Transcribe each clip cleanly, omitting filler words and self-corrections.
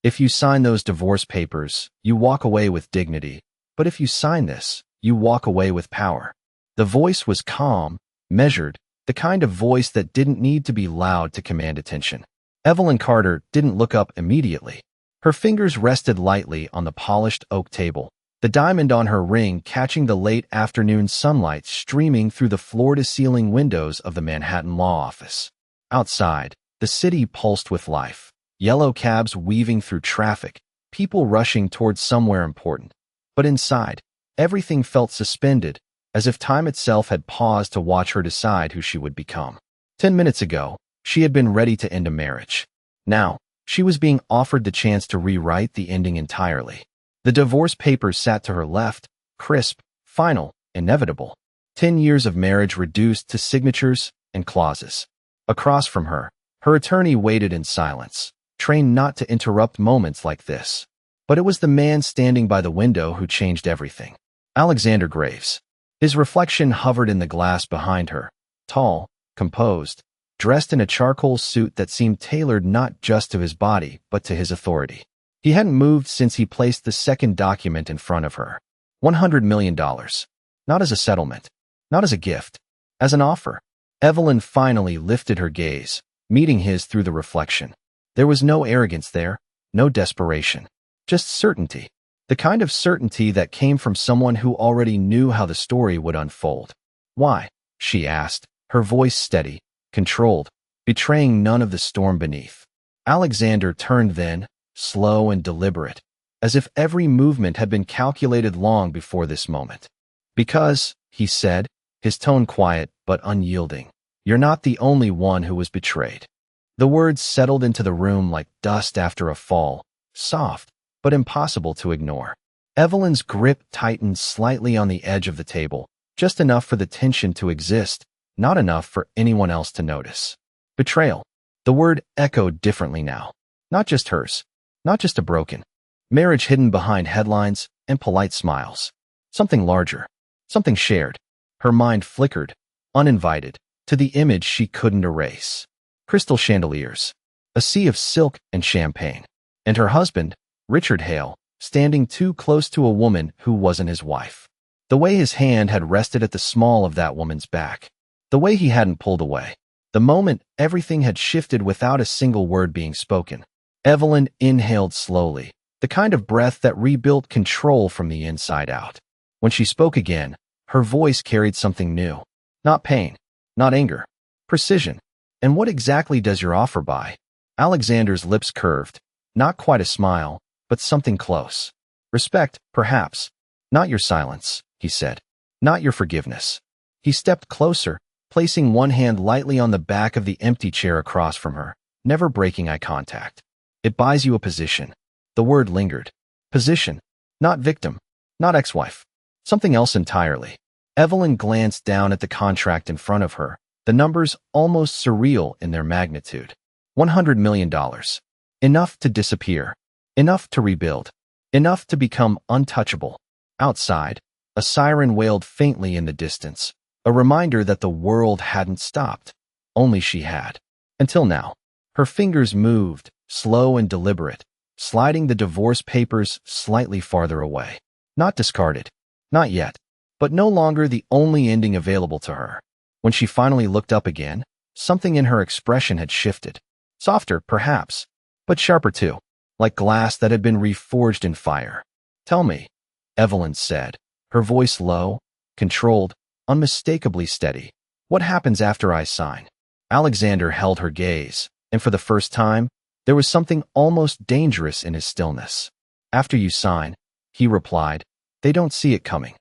If you sign those divorce papers, you walk away with dignity. But if you sign this, you walk away with power. The voice was calm, measured, the kind of voice that didn't need to be loud to command attention. Evelyn Carter didn't look up immediately. Her fingers rested lightly on the polished oak table, the diamond on her ring catching the late afternoon sunlight streaming through the floor-to-ceiling windows of the Manhattan law office. Outside, the city pulsed with life. Yellow cabs weaving through traffic, people rushing towards somewhere important. But inside, everything felt suspended, as if time itself had paused to watch her decide who she would become. 10 minutes ago, she had been ready to end a marriage. Now, she was being offered the chance to rewrite the ending entirely. The divorce papers sat to her left, crisp, final, inevitable. 10 years of marriage reduced to signatures and clauses. Across from her, her attorney waited in silence, trained not to interrupt moments like this. But it was the man standing by the window who changed everything. Alexander Graves. His reflection hovered in the glass behind her, tall, composed, dressed in a charcoal suit that seemed tailored not just to his body, but to his authority. He hadn't moved since he placed the second document in front of her. $100 million. Not as a settlement. Not as a gift. As an offer. Evelyn finally lifted her gaze, meeting his through the reflection. There was no arrogance there, no desperation. Just certainty. The kind of certainty that came from someone who already knew how the story would unfold. Why? She asked, her voice steady, controlled, betraying none of the storm beneath. Alexander turned then, slow and deliberate, as if every movement had been calculated long before this moment. Because, he said, his tone quiet but unyielding, you're not the only one who was betrayed. The words settled into the room like dust after a fall, soft, but impossible to ignore. Evelyn's grip tightened slightly on the edge of the table, just enough for the tension to exist, not enough for anyone else to notice. Betrayal. The word echoed differently now. Not just hers. Not just a broken marriage hidden behind headlines and polite smiles. Something larger. Something shared. Her mind flickered, uninvited, to the image she couldn't erase. Crystal chandeliers. A sea of silk and champagne. And her husband, Richard Hale, standing too close to a woman who wasn't his wife. The way his hand had rested at the small of that woman's back. The way he hadn't pulled away. The moment everything had shifted without a single word being spoken. Evelyn inhaled slowly, the kind of breath that rebuilt control from the inside out. When she spoke again, her voice carried something new. Not pain, not anger, precision. And what exactly does your offer buy? Alexander's lips curved, not quite a smile, but something close. Respect, perhaps. Not your silence, he said. Not your forgiveness. He stepped closer, placing one hand lightly on the back of the empty chair across from her, never breaking eye contact. It buys you a position. The word lingered. Position. Not victim. Not ex-wife. Something else entirely. Evelyn glanced down at the contract in front of her, the numbers almost surreal in their magnitude. $100 million. Enough to disappear. Enough to rebuild. Enough to become untouchable. Outside, a siren wailed faintly in the distance, a reminder that the world hadn't stopped. Only she had. Until now. Her fingers moved, slow and deliberate, sliding the divorce papers slightly farther away. Not discarded. Not yet. But no longer the only ending available to her. When she finally looked up again, something in her expression had shifted. Softer, perhaps, but sharper too, like glass that had been reforged in fire. Tell me, Evelyn said, her voice low, controlled, unmistakably steady. What happens after I sign? Alexander held her gaze, and for the first time, there was something almost dangerous in his stillness. After you sign, he replied, they don't see it coming.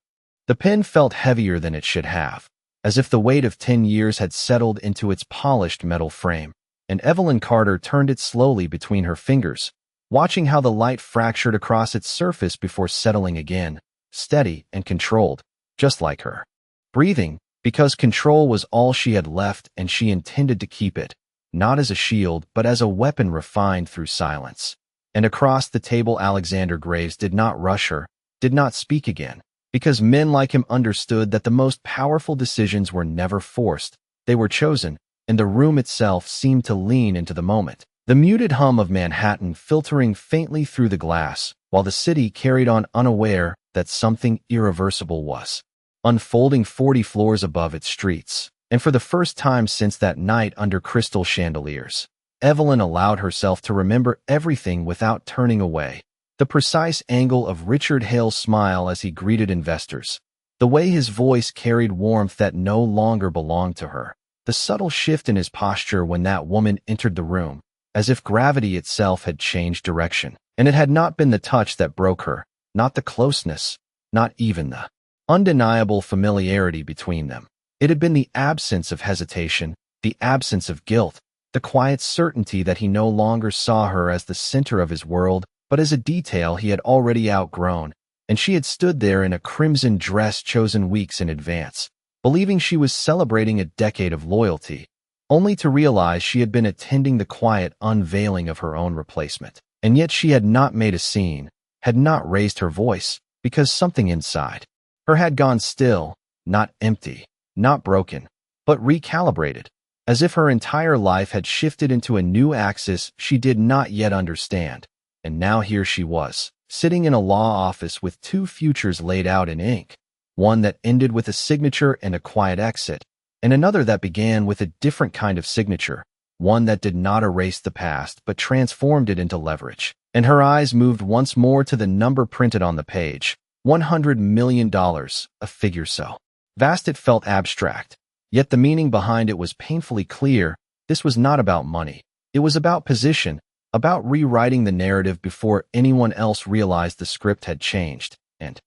The pen felt heavier than it should have, as if the weight of 10 years had settled into its polished metal frame, and Evelyn Carter turned it slowly between her fingers, watching how the light fractured across its surface before settling again, steady and controlled, just like her. Breathing, because control was all she had left and she intended to keep it, not as a shield but as a weapon refined through silence. And across the table Alexander Graves did not rush her, did not speak again, because men like him understood that the most powerful decisions were never forced, they were chosen, and the room itself seemed to lean into the moment, The muted hum of Manhattan filtering faintly through the glass, while the city carried on unaware that something irreversible was unfolding 40 floors above its streets. And for the first time since that night under crystal chandeliers, Evelyn allowed herself to remember everything without turning away. The precise angle of Richard Hale's smile as he greeted investors, the way his voice carried warmth that no longer belonged to her, the subtle shift in his posture when that woman entered the room, as if gravity itself had changed direction. And it had not been the touch that broke her, not the closeness, not even the undeniable familiarity between them. It had been the absence of hesitation, the absence of guilt, the quiet certainty that he no longer saw her as the center of his world, but as a detail he had already outgrown, and she had stood there in a crimson dress chosen weeks in advance, believing she was celebrating a decade of loyalty, only to realize she had been attending the quiet unveiling of her own replacement. And yet she had not made a scene, had not raised her voice, because something inside her had gone still, not empty, not broken, but recalibrated, as if her entire life had shifted into a new axis she did not yet understand. And now here she was, sitting in a law office with two futures laid out in ink, one that ended with a signature and a quiet exit, and another that began with a different kind of signature, one that did not erase the past but transformed it into leverage. And her eyes moved once more to the number printed on the page, $100 million, a figure so vast it felt abstract. Yet the meaning behind it was painfully clear. This was not about money. It was about position, about rewriting the narrative before anyone else realized the script had changed. And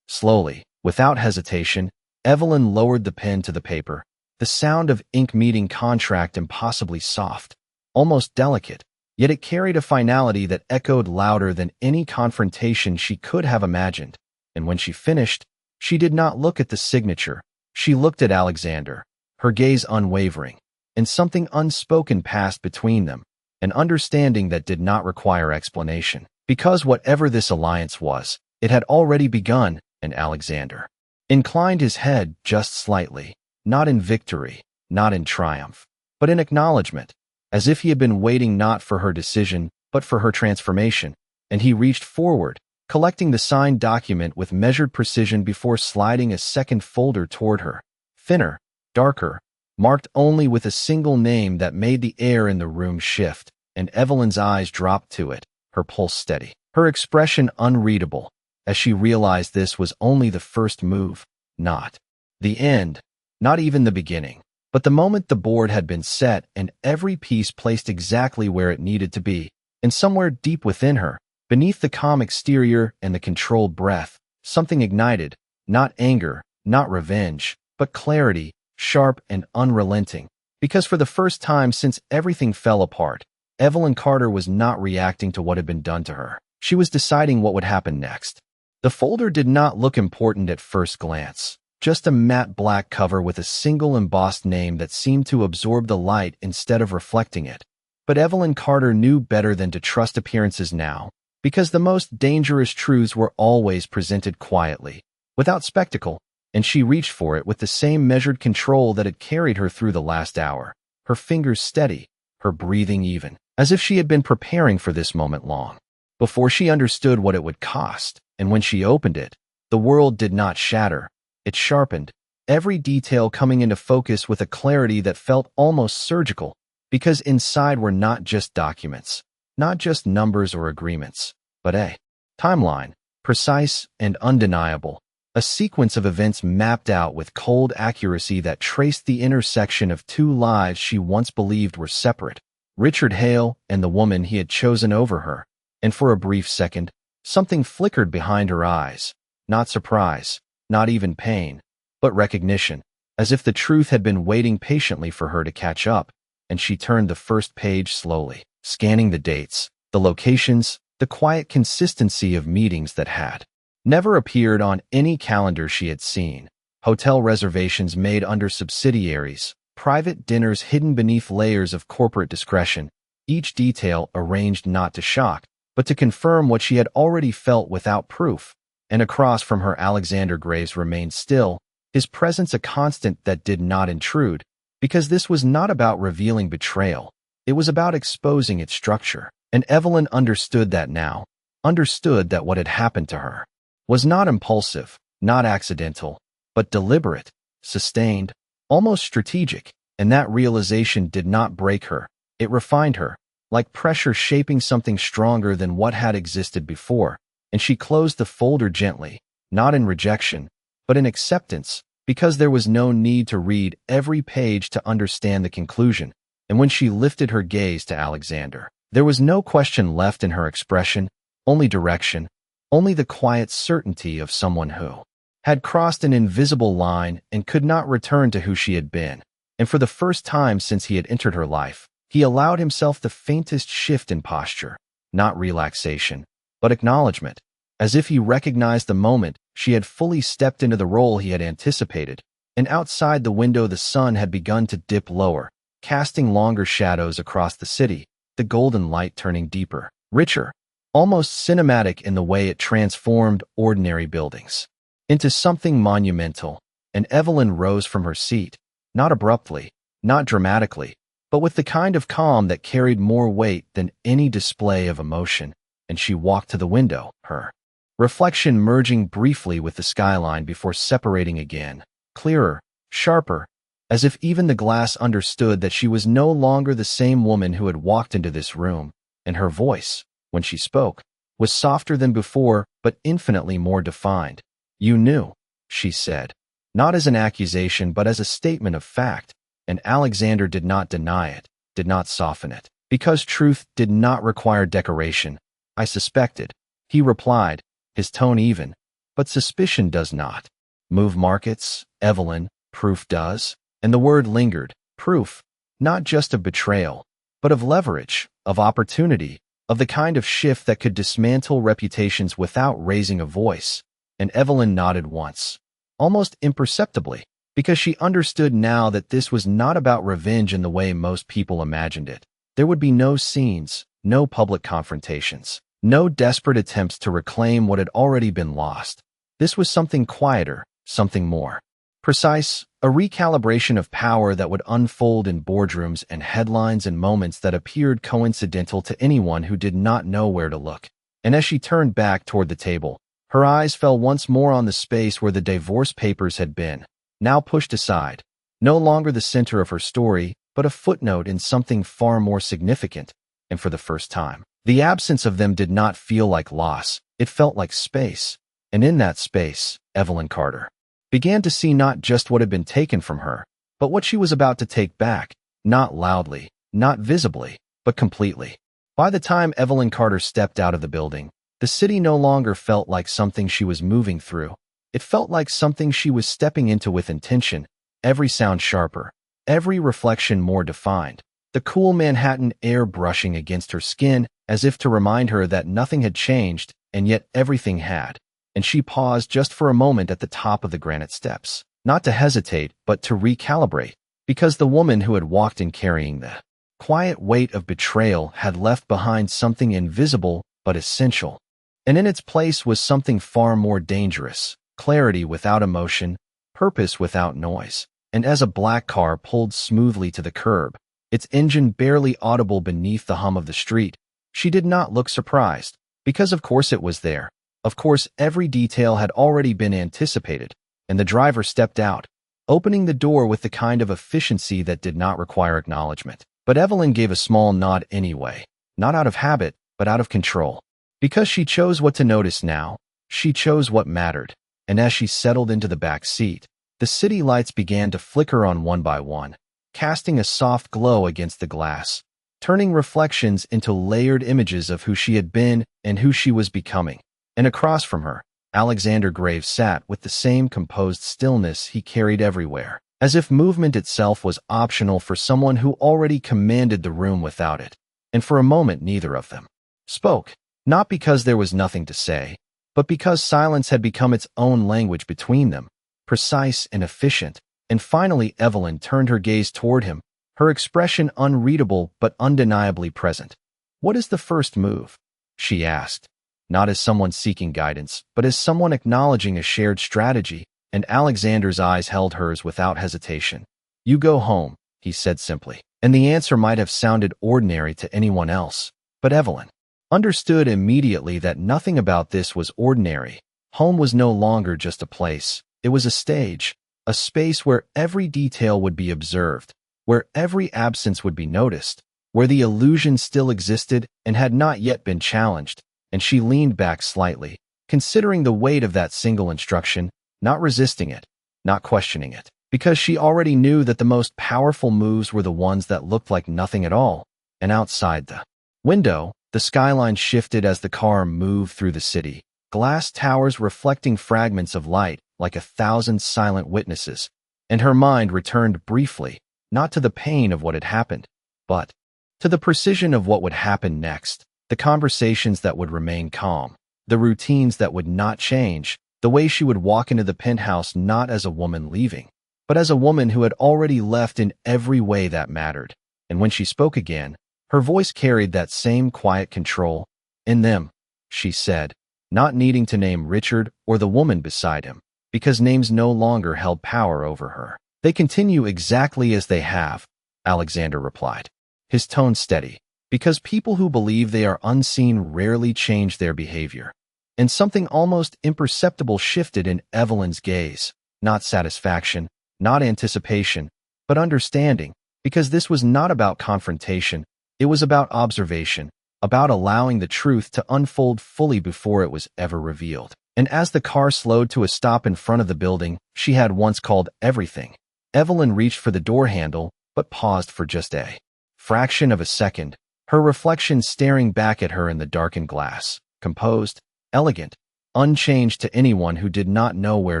slowly, without hesitation, Evelyn lowered the pen to the paper, the sound of ink meeting contract impossibly soft, almost delicate, yet it carried a finality that echoed louder than any confrontation she could have imagined. And when she finished, she did not look at the signature. She looked at Alexander, her gaze unwavering, and something unspoken passed between them, an understanding that did not require explanation. Because whatever this alliance was, it had already begun, and Alexander inclined his head just slightly, not in victory, not in triumph, but in acknowledgement, as if he had been waiting not for her decision, but for her transformation. And he reached forward, collecting the signed document with measured precision before sliding a second folder toward her, thinner, darker, marked only with a single name that made the air in the room shift, and Evelyn's eyes dropped to it, her pulse steady, her expression unreadable, as she realized this was only the first move, not the end, not even the beginning, but the moment the board had been set and every piece placed exactly where it needed to be, and somewhere deep within her, beneath the calm exterior and the controlled breath, something ignited, not anger, not revenge, but clarity, sharp and unrelenting. Because for the first time since everything fell apart, Evelyn Carter was not reacting to what had been done to her. She was deciding what would happen next. The folder did not look important at first glance, just a matte black cover with a single embossed name that seemed to absorb the light instead of reflecting it. But Evelyn Carter knew better than to trust appearances now, because the most dangerous truths were always presented quietly, without spectacle, and she reached for it with the same measured control that had carried her through the last hour, her fingers steady, her breathing even, as if she had been preparing for this moment long. Before she understood what it would cost, and when she opened it, the world did not shatter, it sharpened, every detail coming into focus with a clarity that felt almost surgical, because inside were not just documents, not just numbers or agreements, but a timeline, precise and undeniable, a sequence of events mapped out with cold accuracy that traced the intersection of two lives she once believed were separate, Richard Hale and the woman he had chosen over her. And for a brief second, something flickered behind her eyes, not surprise, not even pain, but recognition, as if the truth had been waiting patiently for her to catch up, and she turned the first page slowly, scanning the dates, the locations, the quiet consistency of meetings that had never appeared on any calendar she had seen, hotel reservations made under subsidiaries, private dinners hidden beneath layers of corporate discretion, each detail arranged not to shock, but to confirm what she had already felt without proof. And across from her Alexander Graves remained still, his presence a constant that did not intrude, because this was not about revealing betrayal. It was about exposing its structure. And Evelyn understood that now, understood that what had happened to her was not impulsive, not accidental, but deliberate, sustained, almost strategic. And that realization did not break her. It refined her, like pressure shaping something stronger than what had existed before. And she closed the folder gently, not in rejection, but in acceptance, because there was no need to read every page to understand the conclusion. And when she lifted her gaze to Alexander, there was no question left in her expression, only direction, only the quiet certainty of someone who had crossed an invisible line and could not return to who she had been. And for the first time since he had entered her life, he allowed himself the faintest shift in posture, not relaxation, but acknowledgement, as if he recognized the moment she had fully stepped into the role he had anticipated. And outside the window the sun had begun to dip lower, casting longer shadows across the city, the golden light turning deeper, richer, almost cinematic in the way it transformed ordinary buildings into something monumental. And Evelyn rose from her seat, not abruptly, not dramatically, but with the kind of calm that carried more weight than any display of emotion. And she walked to the window, her reflection merging briefly with the skyline before separating again, clearer, sharper, as if even the glass understood that she was no longer the same woman who had walked into this room. And her voice, when she spoke, was softer than before, but infinitely more defined. "You knew," she said, not as an accusation but as a statement of fact. And Alexander did not deny it, did not soften it, because truth did not require decoration. "I suspected," he replied, his tone even, "but suspicion does not move markets, Evelyn. Proof does." And the word lingered. Proof, not just of betrayal, but of leverage, of opportunity, of the kind of shift that could dismantle reputations without raising a voice. And Evelyn nodded once, almost imperceptibly, because she understood now that this was not about revenge in the way most people imagined it. There would be no scenes, no public confrontations, no desperate attempts to reclaim what had already been lost. This was something quieter, something more precise, a recalibration of power that would unfold in boardrooms and headlines in moments that appeared coincidental to anyone who did not know where to look. And as she turned back toward the table, her eyes fell once more on the space where the divorce papers had been, now pushed aside, no longer the center of her story, but a footnote in something far more significant. And for the first time, the absence of them did not feel like loss, it felt like space. And in that space, Evelyn Carter began to see not just what had been taken from her, but what she was about to take back, not loudly, not visibly, but completely. By the time Evelyn Carter stepped out of the building, the city no longer felt like something she was moving through. It felt like something she was stepping into with intention, every sound sharper, every reflection more defined, the cool Manhattan air brushing against her skin as if to remind her that nothing had changed, and yet everything had. And she paused just for a moment at the top of the granite steps, not to hesitate, but to recalibrate, because the woman who had walked in carrying the quiet weight of betrayal had left behind something invisible but essential. And in its place was something far more dangerous, clarity without emotion, purpose without noise. And as a black car pulled smoothly to the curb, its engine barely audible beneath the hum of the street, she did not look surprised, because of course it was there. Of course, every detail had already been anticipated, and the driver stepped out, opening the door with the kind of efficiency that did not require acknowledgement. But Evelyn gave a small nod anyway, not out of habit, but out of control. Because she chose what to notice now, she chose what mattered. And as she settled into the back seat, the city lights began to flicker on one by one, casting a soft glow against the glass, turning reflections into layered images of who she had been and who she was becoming. And across from her, Alexander Graves sat with the same composed stillness he carried everywhere, as if movement itself was optional for someone who already commanded the room without it. And for a moment neither of them spoke, not because there was nothing to say, but because silence had become its own language between them, precise and efficient. And finally Evelyn turned her gaze toward him, her expression unreadable but undeniably present. "What is the first move?" she asked, not as someone seeking guidance, but as someone acknowledging a shared strategy. And Alexander's eyes held hers without hesitation. "You go home," he said simply. And the answer might have sounded ordinary to anyone else, but Evelyn understood immediately that nothing about this was ordinary. Home was no longer just a place. It was a stage, a space where every detail would be observed, where every absence would be noticed, where the illusion still existed and had not yet been challenged. And she leaned back slightly, considering the weight of that single instruction, not resisting it, not questioning it, because she already knew that the most powerful moves were the ones that looked like nothing at all. And outside the window, the skyline shifted as the car moved through the city, glass towers reflecting fragments of light like 1,000 silent witnesses, and her mind returned briefly, not to the pain of what had happened, but to the precision of what would happen next, the conversations that would remain calm, the routines that would not change, the way she would walk into the penthouse not as a woman leaving, but as a woman who had already left in every way that mattered. And when she spoke again, her voice carried that same quiet control. In them, she said, not needing to name Richard or the woman beside him, because names no longer held power over her. They continue exactly as they have, Alexander replied, his tone steady, because people who believe they are unseen rarely change their behavior. And something almost imperceptible shifted in Evelyn's gaze, not satisfaction, not anticipation, but understanding, because this was not about confrontation, it was about observation, about allowing the truth to unfold fully before it was ever revealed. And as the car slowed to a stop in front of the building she had once called everything, Evelyn reached for the door handle, but paused for just a fraction of a second, her reflection staring back at her in the darkened glass, composed, elegant, unchanged to anyone who did not know where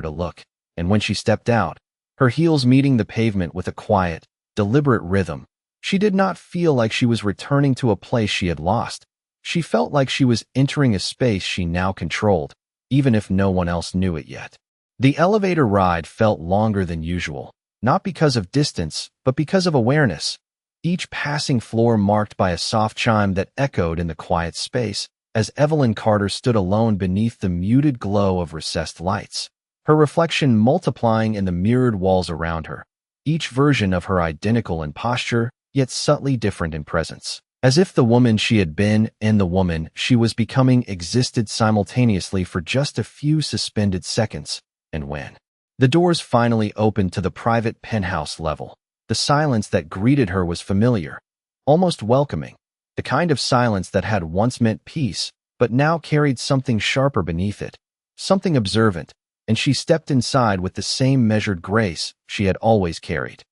to look. And when she stepped out, her heels meeting the pavement with a quiet, deliberate rhythm, she did not feel like she was returning to a place she had lost. She felt like she was entering a space she now controlled, even if no one else knew it yet. The elevator ride felt longer than usual, not because of distance, but because of awareness. Each passing floor marked by a soft chime that echoed in the quiet space, as Evelyn Carter stood alone beneath the muted glow of recessed lights, her reflection multiplying in the mirrored walls around her, each version of her identical in posture, yet subtly different in presence, as if the woman she had been and the woman she was becoming existed simultaneously for just a few suspended seconds. And when the doors finally opened to the private penthouse level, the silence that greeted her was familiar, almost welcoming, the kind of silence that had once meant peace, but now carried something sharper beneath it, something observant, and she stepped inside with the same measured grace she had always carried.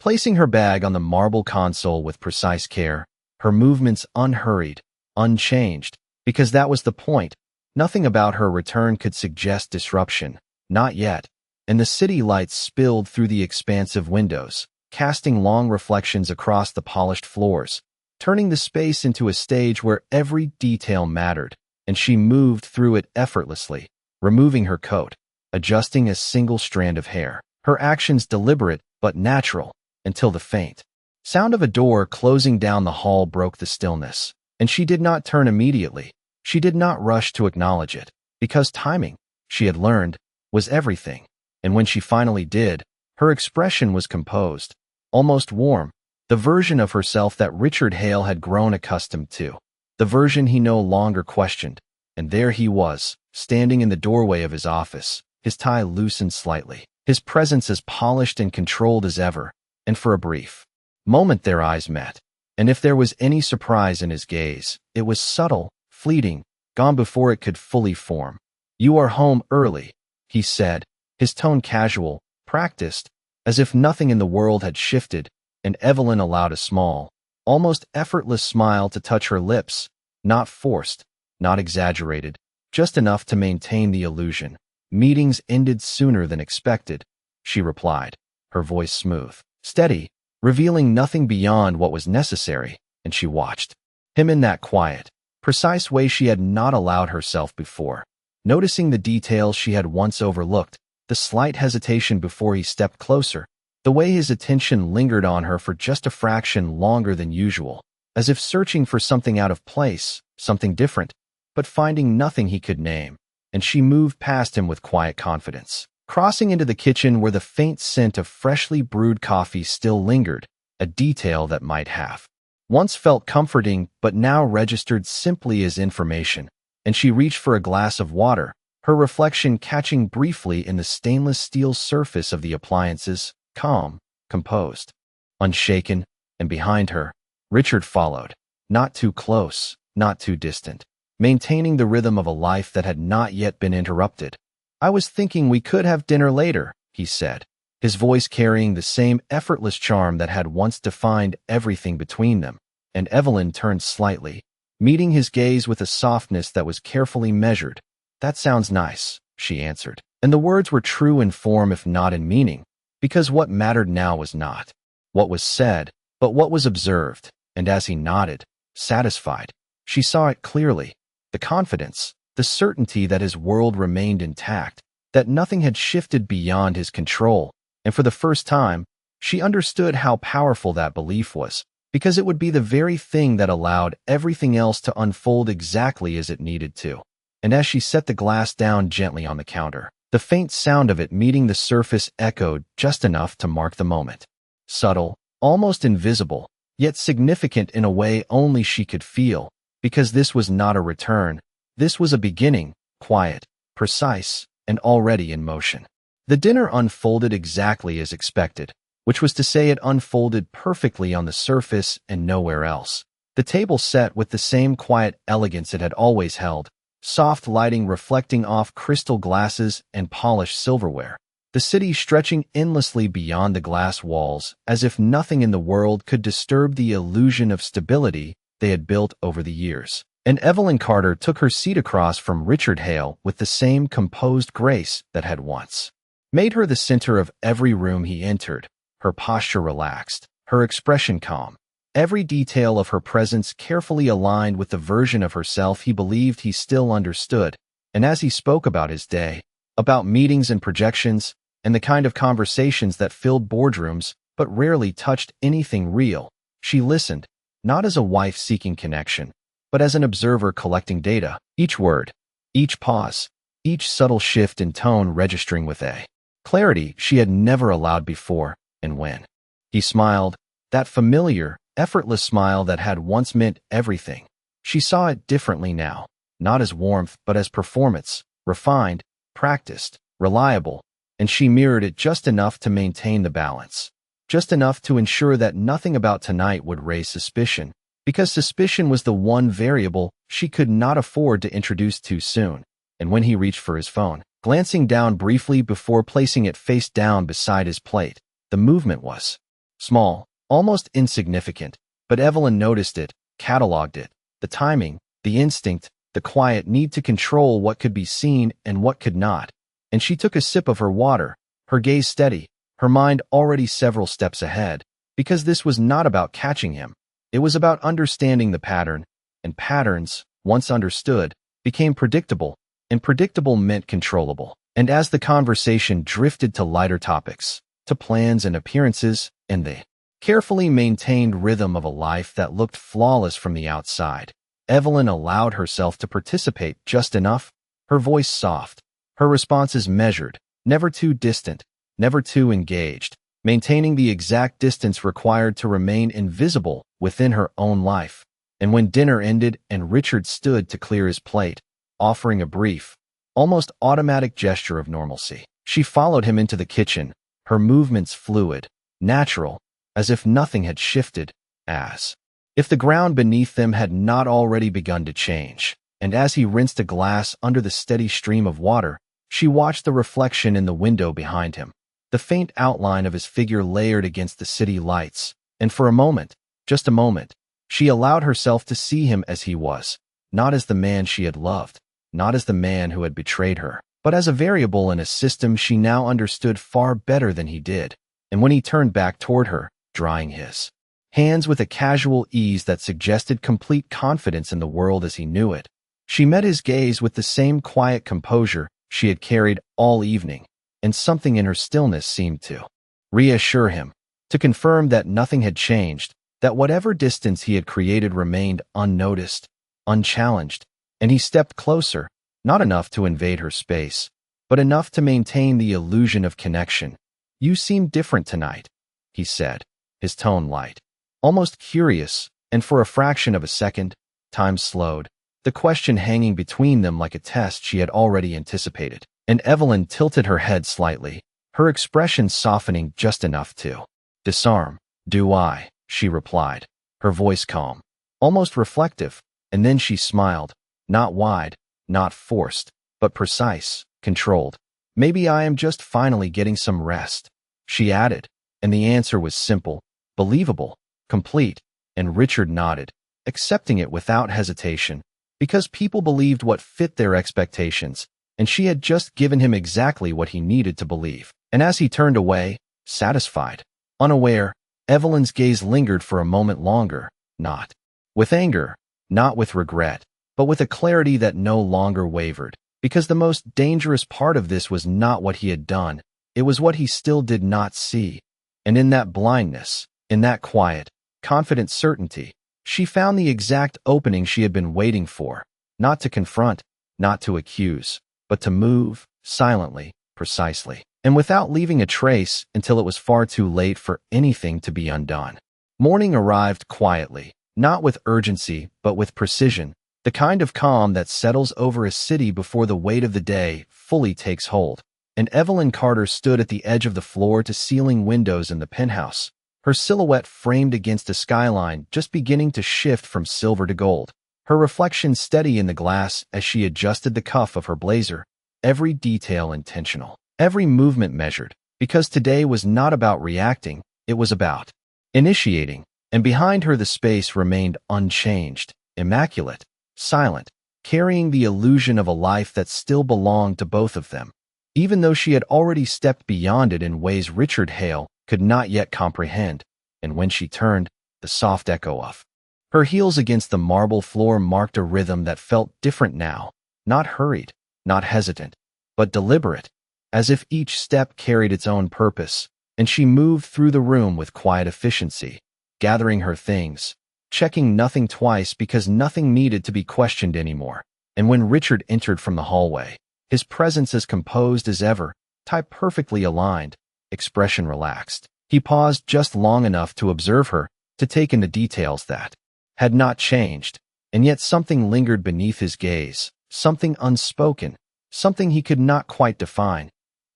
Placing her bag on the marble console with precise care, her movements unhurried, unchanged, because that was the point. Nothing about her return could suggest disruption, not yet, and the city lights spilled through the expansive windows, casting long reflections across the polished floors, turning the space into a stage where every detail mattered, and she moved through it effortlessly, removing her coat, adjusting a single strand of hair, her actions deliberate but natural, until the faint sound of a door closing down the hall broke the stillness. And she did not turn immediately. She did not rush to acknowledge it, because timing, she had learned, was everything. And when she finally did, her expression was composed, almost warm, the version of herself that Richard Hale had grown accustomed to, the version he no longer questioned. And there he was, standing in the doorway of his office, his tie loosened slightly, his presence as polished and controlled as ever. And for a brief moment their eyes met, and if there was any surprise in his gaze, it was subtle, fleeting, gone before it could fully form. "You are home early," he said, his tone casual, practiced, as if nothing in the world had shifted, and Evelyn allowed a small, almost effortless smile to touch her lips, not forced, not exaggerated, just enough to maintain the illusion. "Meetings ended sooner than expected," she replied, her voice smooth, steady, revealing nothing beyond what was necessary, and she watched him in that quiet, precise way she had not allowed herself before, noticing the details she had once overlooked, the slight hesitation before he stepped closer, the way his attention lingered on her for just a fraction longer than usual, as if searching for something out of place, something different, but finding nothing he could name, and she moved past him with quiet confidence, crossing into the kitchen where the faint scent of freshly brewed coffee still lingered, a detail that might have once felt comforting but now registered simply as information, and she reached for a glass of water, her reflection catching briefly in the stainless steel surface of the appliances, calm, composed, unshaken, and behind her, Richard followed, not too close, not too distant, maintaining the rhythm of a life that had not yet been interrupted. "I was thinking we could have dinner later," he said, his voice carrying the same effortless charm that had once defined everything between them, and Evelyn turned slightly, meeting his gaze with a softness that was carefully measured. "That sounds nice," she answered, and the words were true in form if not in meaning, because what mattered now was not what was said, but what was observed, and as he nodded, satisfied, she saw it clearly, the confidence, the certainty that his world remained intact, that nothing had shifted beyond his control, and for the first time, she understood how powerful that belief was, because it would be the very thing that allowed everything else to unfold exactly as it needed to. And as she set the glass down gently on the counter, the faint sound of it meeting the surface echoed just enough to mark the moment. Subtle, almost invisible, yet significant in a way only she could feel, because this was not a return, this was a beginning, quiet, precise, and already in motion. The dinner unfolded exactly as expected, which was to say it unfolded perfectly on the surface and nowhere else. The table set with the same quiet elegance it had always held, soft lighting reflecting off crystal glasses and polished silverware. The city stretching endlessly beyond the glass walls, as if nothing in the world could disturb the illusion of stability they had built over the years. And Evelyn Carter took her seat across from Richard Hale with the same composed grace that had once made her the center of every room he entered, her posture relaxed, her expression calm, every detail of her presence carefully aligned with the version of herself he believed he still understood. And as he spoke about his day, about meetings and projections, and the kind of conversations that filled boardrooms but rarely touched anything real, she listened, not as a wife seeking connection, but as an observer collecting data, each word, each pause, each subtle shift in tone registering with a clarity she had never allowed before. And when he smiled, that familiar, effortless smile that had once meant everything, she saw it differently now, not as warmth but as performance, refined, practiced, reliable, and she mirrored it just enough to maintain the balance, just enough to ensure that nothing about tonight would raise suspicion, because suspicion was the one variable she could not afford to introduce too soon. And when he reached for his phone, glancing down briefly before placing it face down beside his plate, the movement was small, almost insignificant, but Evelyn noticed it, cataloged it, the timing, the instinct, the quiet need to control what could be seen and what could not. And she took a sip of her water, her gaze steady, her mind already several steps ahead, because this was not about catching him. It was about understanding the pattern, and patterns, once understood, became predictable, and predictable meant controllable. And as the conversation drifted to lighter topics, to plans and appearances, and the carefully maintained rhythm of a life that looked flawless from the outside, Evelyn allowed herself to participate just enough, her voice soft, her responses measured, never too distant, never too engaged, maintaining the exact distance required to remain invisible within her own life. And when dinner ended and Richard stood to clear his plate, offering a brief, almost automatic gesture of normalcy, she followed him into the kitchen, her movements fluid, natural, as if nothing had shifted, as if the ground beneath them had not already begun to change. And as he rinsed a glass under the steady stream of water, she watched the reflection in the window behind him, the faint outline of his figure layered against the city lights, and for a moment, just a moment, she allowed herself to see him as he was, not as the man she had loved, not as the man who had betrayed her, but as a variable in a system she now understood far better than he did. And when he turned back toward her, drying his hands with a casual ease that suggested complete confidence in the world as he knew it, she met his gaze with the same quiet composure she had carried all evening, and something in her stillness seemed to reassure him, to confirm that nothing had changed, that whatever distance he had created remained unnoticed, unchallenged. And he stepped closer, not enough to invade her space, but enough to maintain the illusion of connection. "You seem different tonight," he said, his tone light, almost curious, and for a fraction of a second, time slowed, the question hanging between them like a test she had already anticipated. And Evelyn tilted her head slightly, her expression softening just enough to disarm. "Do I?" she replied, her voice calm, almost reflective, and then she smiled, not wide, not forced, but precise, controlled. "Maybe I am just finally getting some rest," she added, and the answer was simple, believable, complete, and Richard nodded, accepting it without hesitation, because people believed what fit their expectations, and she had just given him exactly what he needed to believe. And as he turned away, satisfied, unaware, Evelyn's gaze lingered for a moment longer, not with anger, not with regret, but with a clarity that no longer wavered, because the most dangerous part of this was not what he had done, it was what he still did not see. And in that blindness, in that quiet, confident certainty, she found the exact opening she had been waiting for, not to confront, not to accuse, but to move, silently, precisely, and without leaving a trace until it was far too late for anything to be undone. Morning arrived quietly, not with urgency, but with precision, the kind of calm that settles over a city before the weight of the day fully takes hold. And Evelyn Carter stood at the edge of the floor-to-ceiling windows in the penthouse, her silhouette framed against a skyline just beginning to shift from silver to gold, her reflection steady in the glass as she adjusted the cuff of her blazer, every detail intentional, every movement measured, because today was not about reacting, it was about initiating. And behind her the space remained unchanged, immaculate, silent, carrying the illusion of a life that still belonged to both of them, even though she had already stepped beyond it in ways Richard Hale could not yet comprehend. And when she turned, the soft echo of her heels against the marble floor marked a rhythm that felt different now, not hurried, not hesitant, but deliberate, as if each step carried its own purpose, and she moved through the room with quiet efficiency, gathering her things, checking nothing twice because nothing needed to be questioned anymore. And when Richard entered from the hallway, his presence as composed as ever, tie perfectly aligned, expression relaxed, he paused just long enough to observe her, to take in the details that had not changed, and yet something lingered beneath his gaze, something unspoken, something he could not quite define.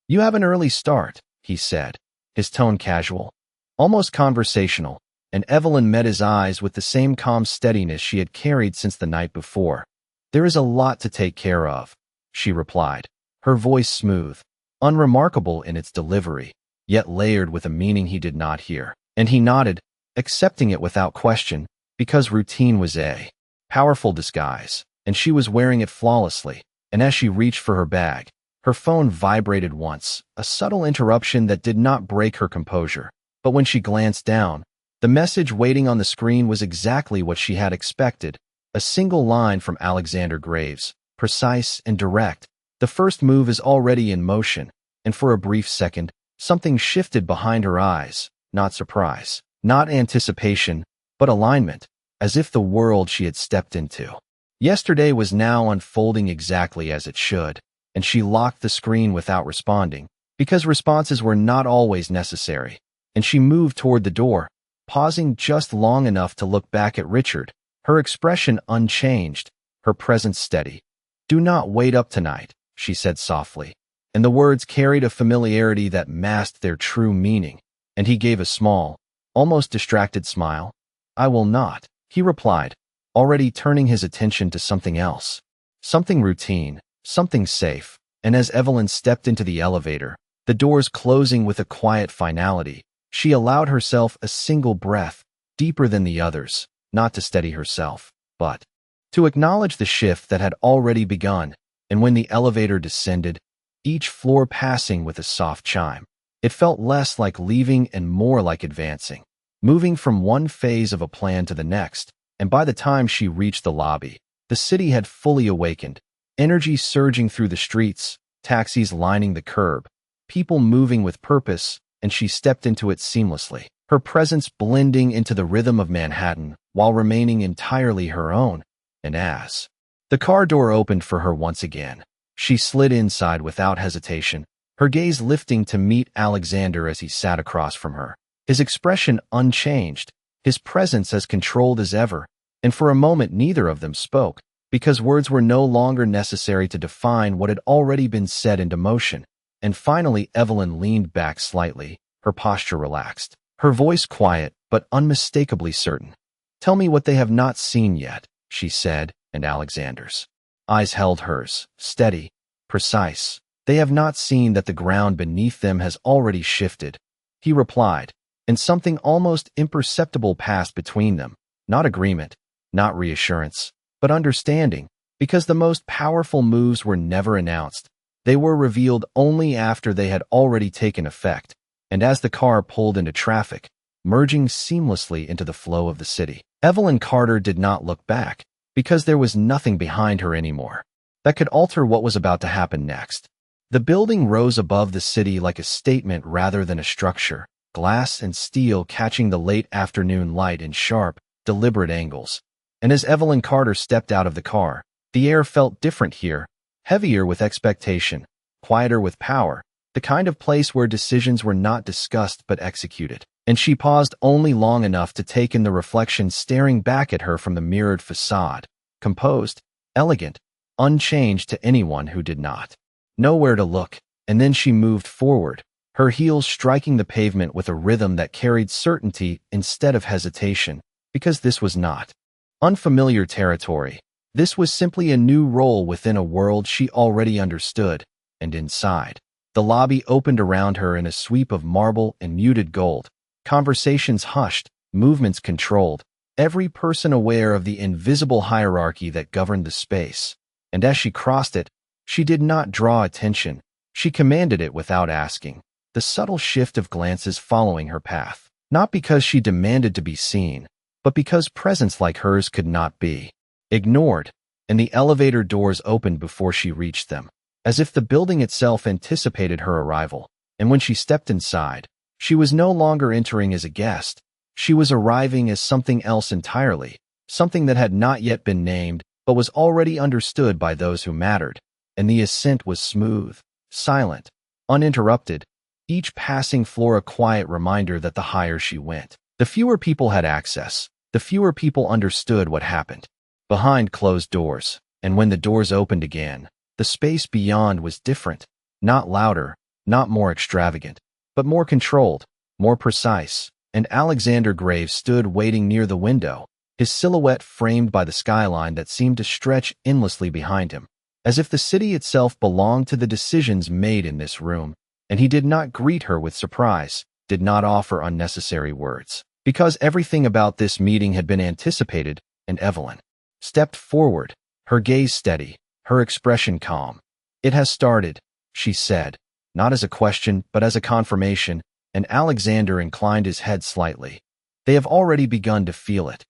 "You have an early start," he said, his tone casual, almost conversational, and Evelyn met his eyes with the same calm steadiness she had carried since the night before. "There is a lot to take care of," she replied, her voice smooth, unremarkable in its delivery, yet layered with a meaning he did not hear. And he nodded, accepting it without question, because routine was a powerful disguise, and she was wearing it flawlessly. And as she reached for her bag, her phone vibrated once, a subtle interruption that did not break her composure. But when she glanced down, the message waiting on the screen was exactly what she had expected, a single line from Alexander Graves, precise and direct. "The first move is already in motion," and for a brief second, something shifted behind her eyes, not surprise, not anticipation, but alignment, as if the world she had stepped into yesterday was now unfolding exactly as it should. And she locked the screen without responding, because responses were not always necessary, and she moved toward the door, pausing just long enough to look back at Richard, her expression unchanged, her presence steady. "Do not wait up tonight," she said softly, and the words carried a familiarity that masked their true meaning, and he gave a small, almost distracted smile. "I will not," he replied, already turning his attention to something else, something routine, something safe. And as Evelyn stepped into the elevator, the doors closing with a quiet finality, she allowed herself a single breath, deeper than the others, not to steady herself, but to acknowledge the shift that had already begun. And when the elevator descended, each floor passing with a soft chime, it felt less like leaving and more like advancing, moving from one phase of a plan to the next. And by the time she reached the lobby, the city had fully awakened, energy surging through the streets, taxis lining the curb, people moving with purpose, and she stepped into it seamlessly, her presence blending into the rhythm of Manhattan while remaining entirely her own. And as the car door opened for her once again, she slid inside without hesitation, her gaze lifting to meet Alexander as he sat across from her, his expression unchanged, his presence as controlled as ever, and for a moment neither of them spoke, because words were no longer necessary to define what had already been set into motion. And finally Evelyn leaned back slightly, her posture relaxed, her voice quiet but unmistakably certain. "Tell me what they have not seen yet," she said, and Alexander's eyes held hers, steady, precise. "They have not seen that the ground beneath them has already shifted," he replied, and something almost imperceptible passed between them. Not agreement, not reassurance, but understanding, because the most powerful moves were never announced. They were revealed only after they had already taken effect, and as the car pulled into traffic, merging seamlessly into the flow of the city, Evelyn Carter did not look back, because there was nothing behind her anymore that could alter what was about to happen next. The building rose above the city like a statement rather than a structure, glass and steel catching the late afternoon light in sharp, deliberate angles. And as Evelyn Carter stepped out of the car, the air felt different here, heavier with expectation, quieter with power, the kind of place where decisions were not discussed but executed. And she paused only long enough to take in the reflection staring back at her from the mirrored facade, composed, elegant, unchanged to anyone who did not know where to look. And then she moved forward, her heels striking the pavement with a rhythm that carried certainty instead of hesitation, because this was not unfamiliar territory. This was simply a new role within a world she already understood, and inside, the lobby opened around her in a sweep of marble and muted gold. Conversations hushed, movements controlled, every person aware of the invisible hierarchy that governed the space. And as she crossed it, she did not draw attention, she commanded it without asking, the subtle shift of glances following her path. Not because she demanded to be seen, but because presence like hers could not be ignored, and the elevator doors opened before she reached them, as if the building itself anticipated her arrival. And when she stepped inside, she was no longer entering as a guest, she was arriving as something else entirely, something that had not yet been named, but was already understood by those who mattered. And the ascent was smooth, silent, uninterrupted, each passing floor a quiet reminder that the higher she went, the fewer people had access, the fewer people understood what happened behind closed doors. And when the doors opened again, the space beyond was different, not louder, not more extravagant, but more controlled, more precise. And Alexander Graves stood waiting near the window, his silhouette framed by the skyline that seemed to stretch endlessly behind him, as if the city itself belonged to the decisions made in this room. And he did not greet her with surprise, did not offer unnecessary words, because everything about this meeting had been anticipated. And Evelyn stepped forward, her gaze steady, her expression calm. "It has started," she said, not as a question but as a confirmation, and Alexander inclined his head slightly. "They have already begun to feel it,"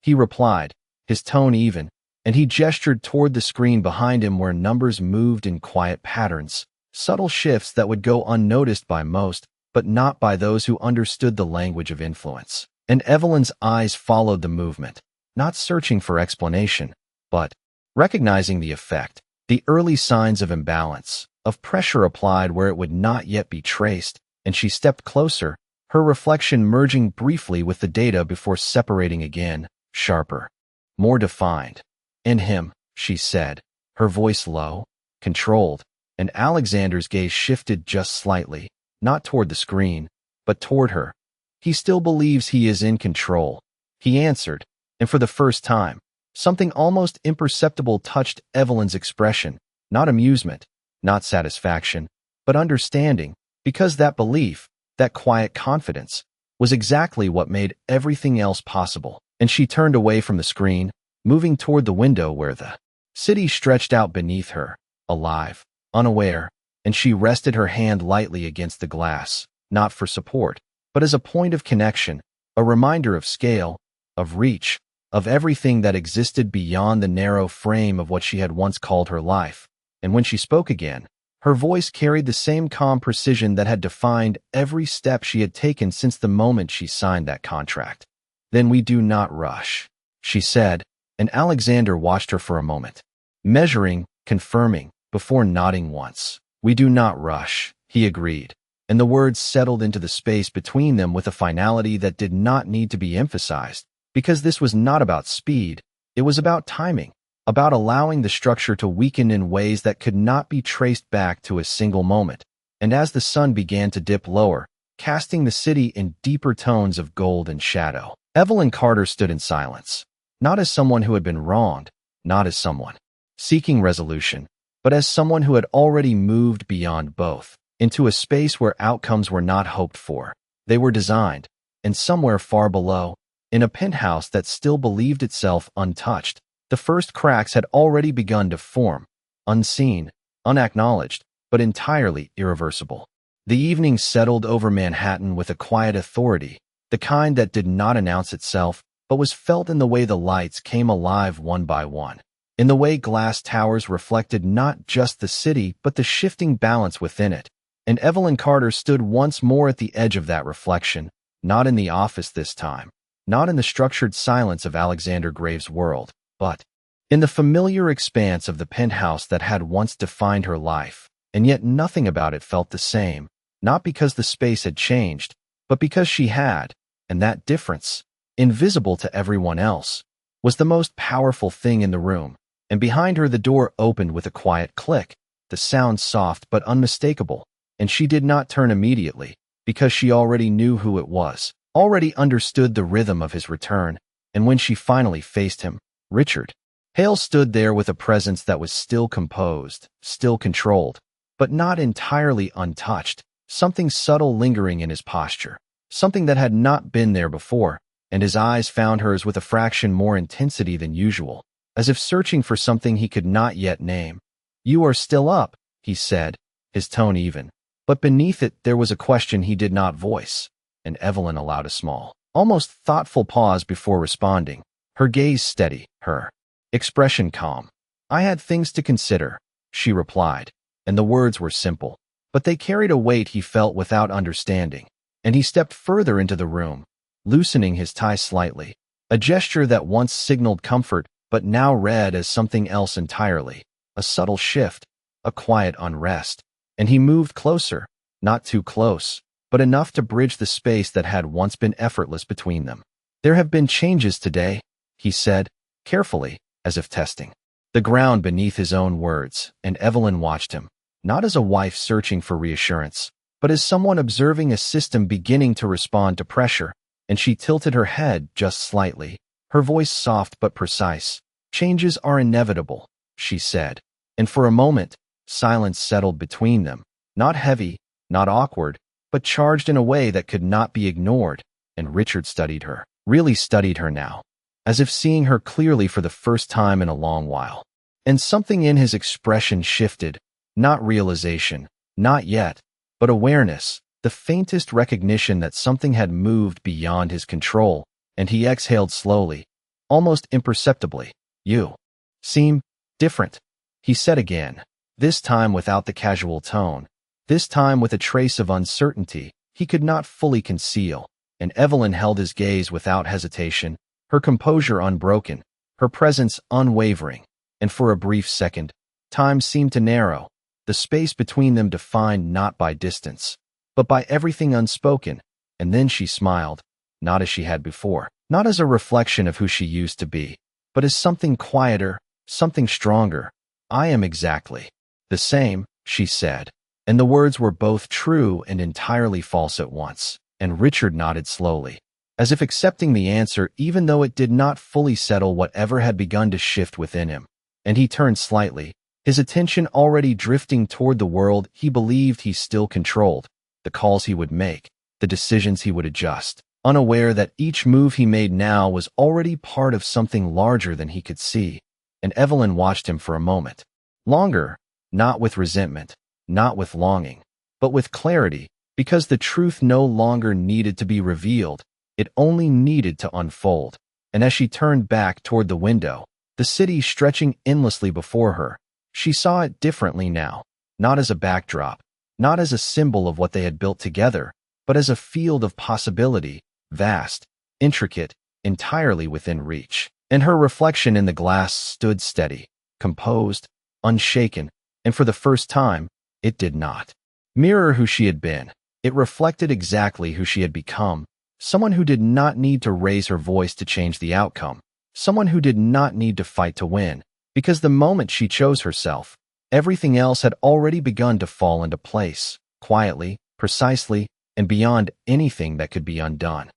he replied, his tone even, and he gestured toward the screen behind him where numbers moved in quiet patterns, subtle shifts that would go unnoticed by most, but not by those who understood the language of influence. And Evelyn's eyes followed the movement, not searching for explanation, but recognizing the effect, the early signs of imbalance, of pressure applied where it would not yet be traced. And she stepped closer, her reflection merging briefly with the data before separating again, sharper, more defined. "In him," she said, her voice low, controlled, and Alexander's gaze shifted just slightly, not toward the screen, but toward her. "He still believes he is in control," he answered, and for the first time, something almost imperceptible touched Evelyn's expression, not amusement, not satisfaction, but understanding, because that belief, that quiet confidence, was exactly what made everything else possible. And she turned away from the screen, moving toward the window where the city stretched out beneath her, alive, unaware, and she rested her hand lightly against the glass, not for support, but as a point of connection, a reminder of scale, of reach, of everything that existed beyond the narrow frame of what she had once called her life. And when she spoke again, her voice carried the same calm precision that had defined every step she had taken since the moment she signed that contract. "Then we do not rush," she said, and Alexander watched her for a moment, measuring, confirming, before nodding once. "We do not rush," he agreed, and the words settled into the space between them with a finality that did not need to be emphasized, because this was not about speed, it was about timing, about allowing the structure to weaken in ways that could not be traced back to a single moment. And as the sun began to dip lower, casting the city in deeper tones of gold and shadow, Evelyn Carter stood in silence, not as someone who had been wronged, not as someone seeking resolution, but as someone who had already moved beyond both, into a space where outcomes were not hoped for. They were designed, and somewhere far below, in a penthouse that still believed itself untouched, the first cracks had already begun to form, unseen, unacknowledged, but entirely irreversible. The evening settled over Manhattan with a quiet authority, the kind that did not announce itself, but was felt in the way the lights came alive one by one, in the way glass towers reflected not just the city but the shifting balance within it. And Evelyn Carter stood once more at the edge of that reflection, not in the office this time, not in the structured silence of Alexander Graves' world, but in the familiar expanse of the penthouse that had once defined her life, and yet nothing about it felt the same, not because the space had changed, but because she had, and that difference, invisible to everyone else, was the most powerful thing in the room. And behind her the door opened with a quiet click, the sound soft but unmistakable, and she did not turn immediately, because she already knew who it was, already understood the rhythm of his return. And when she finally faced him, Richard Hale stood there with a presence that was still composed, still controlled, but not entirely untouched, something subtle lingering in his posture, something that had not been there before, and his eyes found hers with a fraction more intensity than usual, as if searching for something he could not yet name. "You are still up," he said, his tone even, but beneath it there was a question he did not voice, and Evelyn allowed a small, almost thoughtful pause before responding, her gaze steady, her expression calm. "I had things to consider," she replied, and the words were simple, but they carried a weight he felt without understanding, and he stepped further into the room, loosening his tie slightly, a gesture that once signaled comfort but now read as something else entirely, a subtle shift, a quiet unrest, and he moved closer, not too close, but enough to bridge the space that had once been effortless between them. "There have been changes today," he said, carefully, as if testing the ground beneath his own words, and Evelyn watched him, not as a wife searching for reassurance, but as someone observing a system beginning to respond to pressure, and she tilted her head just slightly, her voice soft but precise. "Changes are inevitable," she said, and for a moment, silence settled between them, not heavy, not awkward, but charged in a way that could not be ignored, and Richard studied her, really studied her now, as if seeing her clearly for the first time in a long while. And something in his expression shifted, not realization, not yet, but awareness, the faintest recognition that something had moved beyond his control, and he exhaled slowly, almost imperceptibly. "You seem different," he said again, this time without the casual tone, this time with a trace of uncertainty he could not fully conceal, and Evelyn held his gaze without hesitation, her composure unbroken, her presence unwavering, and for a brief second, time seemed to narrow, the space between them defined not by distance, but by everything unspoken, and then she smiled, not as she had before, not as a reflection of who she used to be, but as something quieter, something stronger. "I am exactly the same," she said, and the words were both true and entirely false at once, and Richard nodded slowly, as if accepting the answer even though it did not fully settle whatever had begun to shift within him, and he turned slightly, his attention already drifting toward the world he believed he still controlled, the calls he would make, the decisions he would adjust, unaware that each move he made now was already part of something larger than he could see. And Evelyn watched him for a moment. Longer, not with resentment, not with longing, but with clarity, because the truth no longer needed to be revealed, it only needed to unfold. And as she turned back toward the window, the city stretching endlessly before her, she saw it differently now, not as a backdrop, not as a symbol of what they had built together, but as a field of possibility, vast, intricate, entirely within reach. And her reflection in the glass stood steady, composed, unshaken, and for the first time, it did not mirror who she had been. It reflected exactly who she had become, someone who did not need to raise her voice to change the outcome, someone who did not need to fight to win, because the moment she chose herself, everything else had already begun to fall into place, quietly, precisely, and beyond anything that could be undone.